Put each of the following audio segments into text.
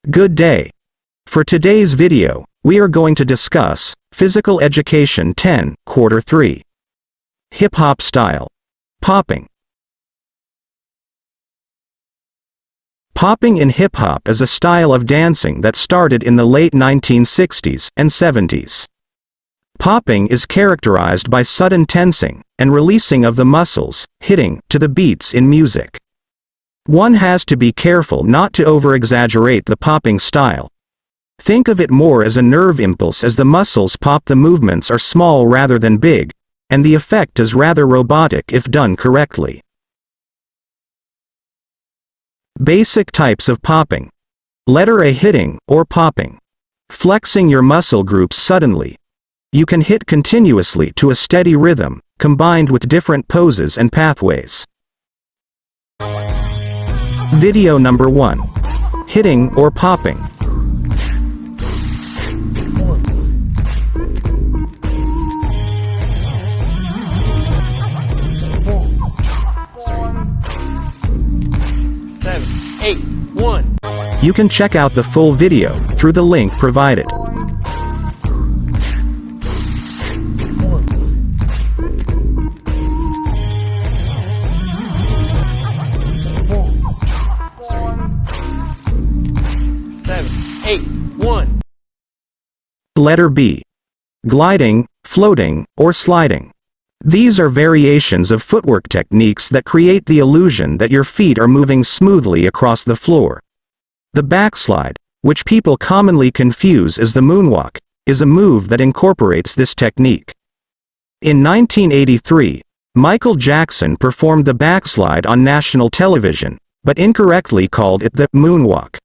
Good day. For today's video, we are going to discuss Physical Education 10, Quarter 3. Hip-hop style. Popping. Popping in hip-hop is a style of dancing that started in the late 1960s and 70s. Popping is characterized by sudden tensing and releasing of the muscles, hitting to the beats in music. One has to be careful not to over-exaggerate the popping style. Think of it more as a nerve impulse as the muscles pop. The movements are small rather than big, and the effect is rather robotic if done correctly. Basic types of popping. Letter A: hitting, or popping. Flexing your muscle groups suddenly. You can hit continuously to a steady rhythm, combined with different poses and pathways. Video number 1. Hitting or popping. You can check out the full video through the link provided. Letter B. Gliding, floating, or sliding. These are variations of footwork techniques that create the illusion that your feet are moving smoothly across the floor. The backslide, which people commonly confuse as the moonwalk, is a move that incorporates this technique. In 1983, Michael Jackson performed the backslide on national television, but incorrectly called it the moonwalk.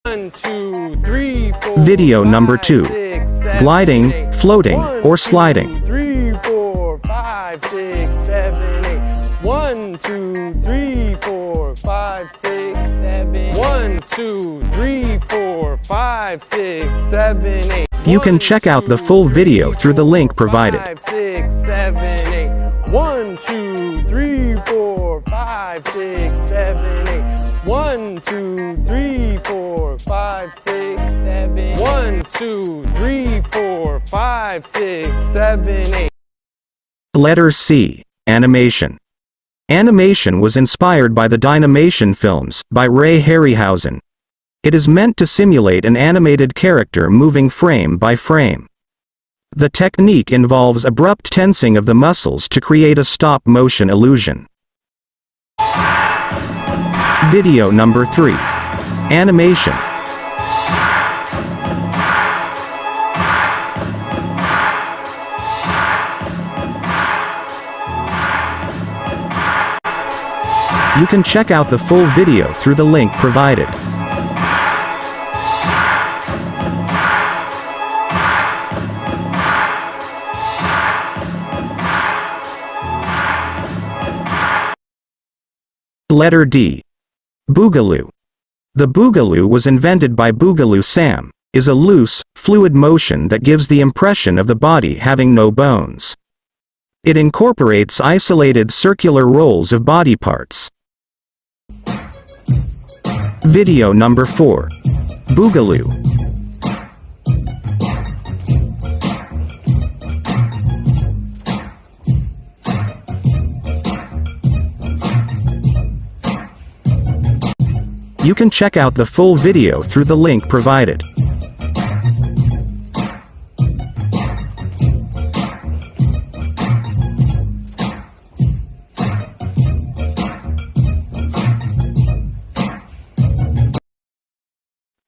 1, 2, 3, 4, Video number 2. 6, 7, Gliding, 8. floating, 1, or sliding. 2, 3, 4, 5, 6, 7, 8. 1, 2, 3, 4, 5, 6, 7. 1, 2, 3, 4, 5, 6, 7, 8. You can check out the full video through the link provided. 5, 6, 7, 8. 1, 2, 3, 4, 5, 6, 7, 8. 1, 2, 3, 4, 5, 6, 7. 1, 2, 3, 4, 5, 6, 7, 8. Letter C. Animation. Animation was inspired by the Dynamation films by Ray Harryhausen. It is meant to simulate an animated character moving frame by frame. The technique involves abrupt tensing of the muscles to create a stop-motion illusion. Video number 3. Animation. You can check out the full video through the link provided. Letter D. Boogaloo. The boogaloo was invented by Boogaloo Sam, is a loose, fluid motion that gives the impression of the body having no bones. It incorporates isolated circular rolls of body parts. Video number 4. Boogaloo. You can check out the full video through the link provided.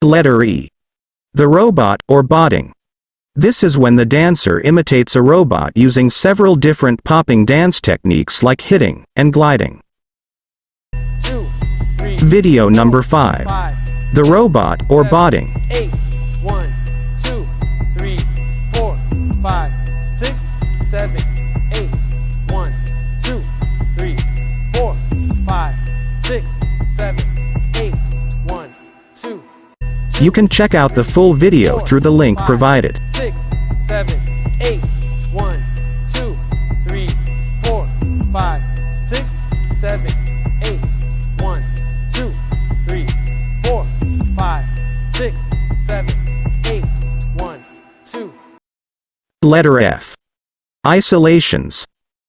Letter E. The robot or botting. This is when the dancer imitates a robot using several different popping dance techniques like hitting and gliding. 2, 3, Video number 5. 5, The robot or 7, botting. 8. 1, 2, 3, 4, 5, 6, 7, 8. 1, 2, 3, 4, 5, 6, 7, 8. 1, 2. You can check out the full video through the link provided. 6, 7, 8. 1, 2, 3, 4, 5, 6, 7, 8. 1, 2, 3, 4, 5. 6, 7, 8, 1, 2. Letter F. Isolations.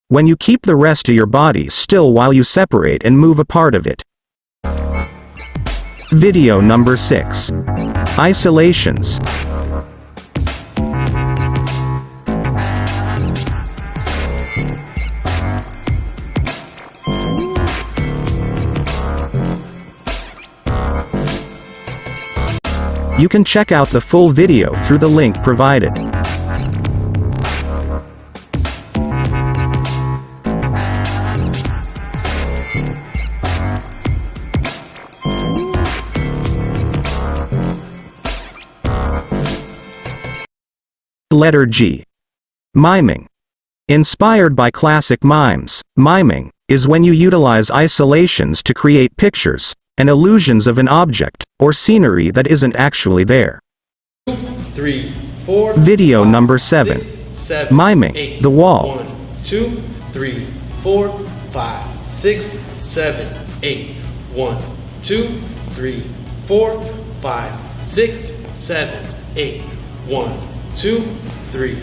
When you keep the rest of your body still while you separate and move a part of it. Video number 6. Isolations. You can check out the full video through the link provided. Letter G. Miming. Inspired by classic mimes, miming is when you utilize isolations to create pictures and illusions of an object or scenery that isn't actually there. 2, 3, 4. Video 5, number 7. 6, 7, Miming 8, the wall. 1, 2, 3, 4, 5, 6, 7, 8. 1, 2, 3, 4, 5, 6, 7, 8. 1, 2, 3,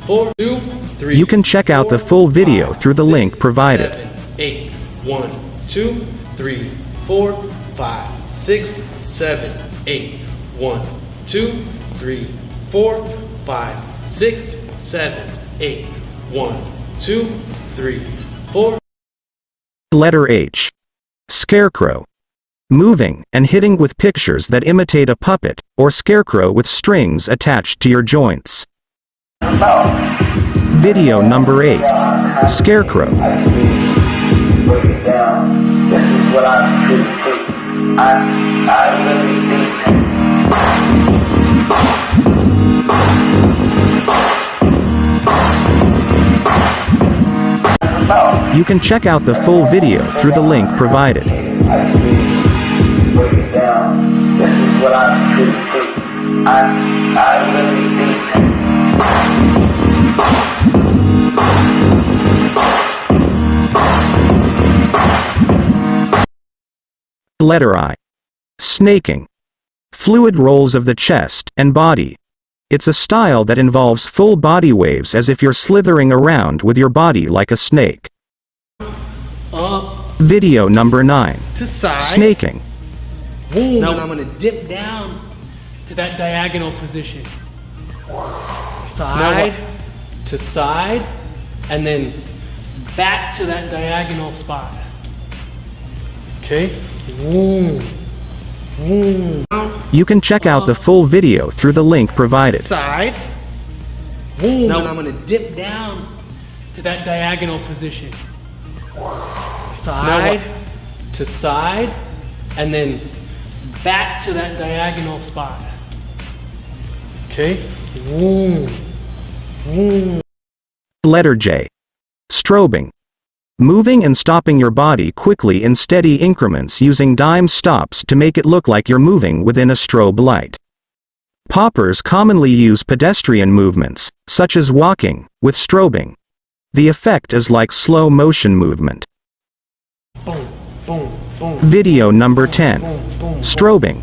4, 2, 3. You can check out the full video through the link provided. 7, 8. 1, 2, 3, 4, 5, 6, 7, 8. 1, 2, 3, 4, 5, 6, 7, 8. 1, 2, 3, 4. Letter H. Scarecrow. Moving and hitting with pictures that imitate a puppet or scarecrow with strings attached to your joints. Video number 8. Scarecrow. Break it down. This is what I really think. I really think. You can check out the full video through the link provided. Break it down. This is what I really think. I really think. Letter I. Snaking. Fluid rolls of the chest and body. It's a style that involves full body waves as if you're slithering around with your body like a snake. Up Video number 9. to side. Snaking. Boom. Now I'm gonna dip down to that diagonal position. Side to side, and then back to that diagonal spot. Okay. Boom. Boom. You can check out the full video through the link provided. Side. Boom. Now I'm gonna dip down to that diagonal position. Side to side, and then back to that diagonal spot. Okay. Boom. Boom. Letter J. Strobing. Moving and stopping your body quickly in steady increments using dime stops to make it look like you're moving within a strobe light. Poppers commonly use pedestrian movements, such as walking, with strobing. The effect is like slow motion movement. Boom. Boom. Boom. Video number 10. Boom. Boom. Strobing.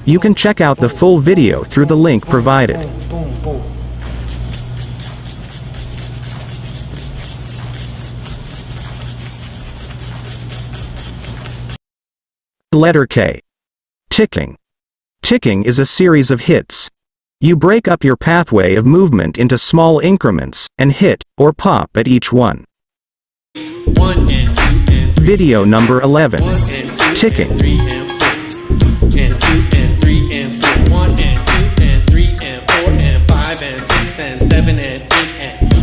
You can check out the full video through the link provided. Boom. Boom. Boom. Letter K. Ticking. Ticking is a series of hits. You break up your pathway of movement into small increments and hit or pop at each one. 1 and 2 and 3. Video number 11. 1 and 2 Ticking. and 3 and 4. And 2 and 3 and 4. 1 and 2 and 3 and 4 and 5 and 6 and 7 and 8 and 2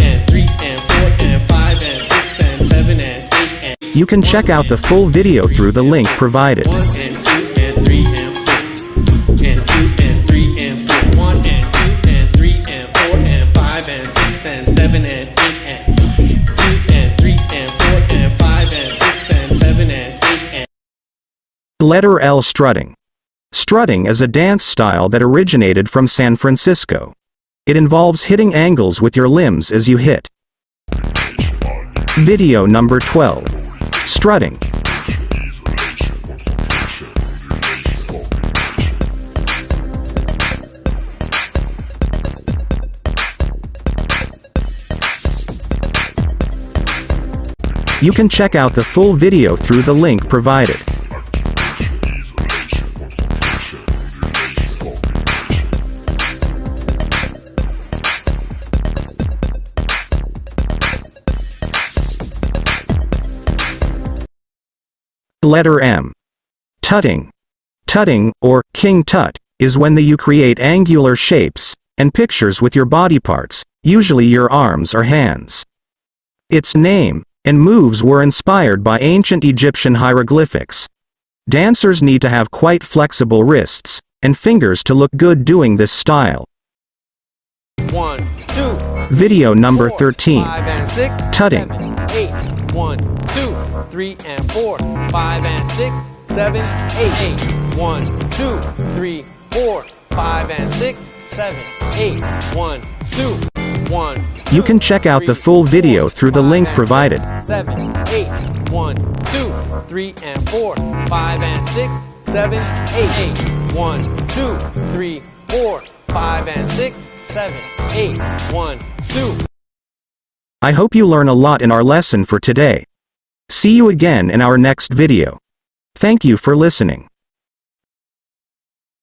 and 3 and 4 and 5 and 6 and 7 and 8 and You can check out the full video through the link provided. 1 and 2 and 3 and 4. And 2 and 3 and 4. 1 and 2 and 3 and 4 and 5 and 6 and 7 and 8 and 2 and 3 and 4 and 5 and 6 and 7 and 8 and Letter L. Strutting. Strutting is a dance style that originated from San Francisco. It involves hitting angles with your limbs as you hit. Video number 12. Strutting. You can check out the full video through the link provided. Letter M. Tutting. Tutting, or King Tut, is when you create angular shapes and pictures with your body parts, usually your arms or hands. Its name and moves were inspired by ancient Egyptian hieroglyphics. Dancers need to have quite flexible wrists and fingers to look good doing this style. 1, 2. Video number 4, 13. 5 and 6, Tutting. 7, 8. 1, 2, 3 and 4, 5 and 6, 7, 8. 1, 2, 3, 4, 5 and 6, 7, 8. 1, 2, 1. You can check out the full video through the link provided. 7, 8. 1, 2, 3 and 4, 5 and 6, 7, 8. 1, 2, 3, 4, 5 and 6, 7, 8. 1, 2. I hope you learn a lot in our lesson for today. See you again in our next video. Thank you for listening.